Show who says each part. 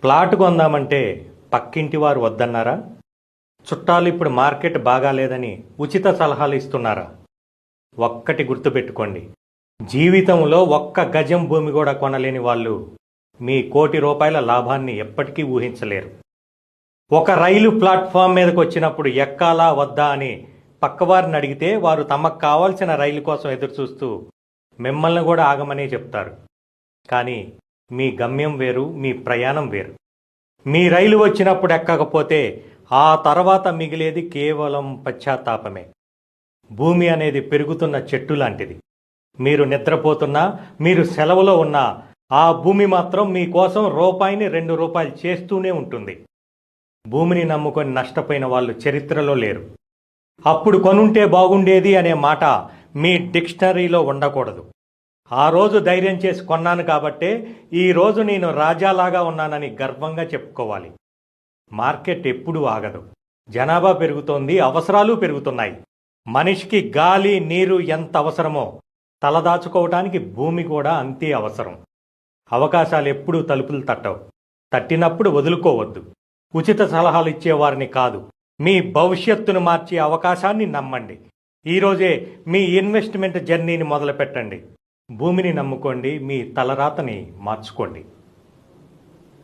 Speaker 1: Plot కొందామంటే పక్కింటి వారు వద్దన్నారా? చుట్టాలు ఇప్పుడు మార్కెట్ బాగాలేదని ఉచిత సలహాలు ఇస్తున్నారా? ఒక్కటి గుర్తుపెట్టుకోండి, జీవితంలో ఒక్క గజం భూమి కూడా కొనలేని వాళ్ళు మీ ₹1,00,00,000 లాభాన్ని ఎప్పటికీ ఊహించలేరు. ఒక రైలు ప్లాట్ఫామ్ మీదకి వచ్చినప్పుడు ఎక్కాలా వద్దా అని పక్కవారిని అడిగితే వారు తమకు కావాల్సిన రైలు కోసం ఎదురుచూస్తూ మిమ్మల్ని కూడా ఆగమనే చెప్తారు. కానీ మీ గమ్యం వేరు, మీ ప్రయాణం వేరు. మీ రైలు వచ్చినప్పుడు ఎక్కకపోతే ఆ తర్వాత మిగిలేది కేవలం పశ్చాత్తాపమే. భూమి అనేది పెరుగుతున్న చెట్టు లాంటిది. మీరు నిద్రపోతున్నా, మీరు సెలవులో ఉన్నా ఆ భూమి మాత్రం మీకోసం రూపాయిని ₹2 చేస్తూనే ఉంటుంది. భూమిని నమ్ముకొని నష్టపోయిన వాళ్ళు చరిత్రలో లేరు. అప్పుడు కొనుంటే బాగుండేది అనే మాట మీ డిక్షనరీలో ఉండకూడదు. ఆ రోజు ధైర్యం చేసి కొన్నాను కాబట్టే ఈరోజు నేను రాజాలాగా ఉన్నానని గర్వంగా చెప్పుకోవాలి. మార్కెట్ ఎప్పుడూ ఆగదు. జనాభా పెరుగుతోంది, అవసరాలు పెరుగుతున్నాయి. మనిషికి గాలి, నీరు ఎంత అవసరమో తలదాచుకోవటానికి భూమి కూడా అంతే అవసరం. అవకాశాలు ఎప్పుడూ తలుపులు తట్టవు. తట్టినప్పుడు వదులుకోవద్దు. ఉచిత సలహాలు ఇచ్చేవారిని కాదు, మీ భవిష్యత్తును మార్చే అవకాశాన్ని నమ్మండి. ఈరోజే మీ ఇన్వెస్ట్మెంట్ జర్నీని మొదలుపెట్టండి. భూమిని నమ్ముకోండి, మీ తలరాతని మార్చుకోండి.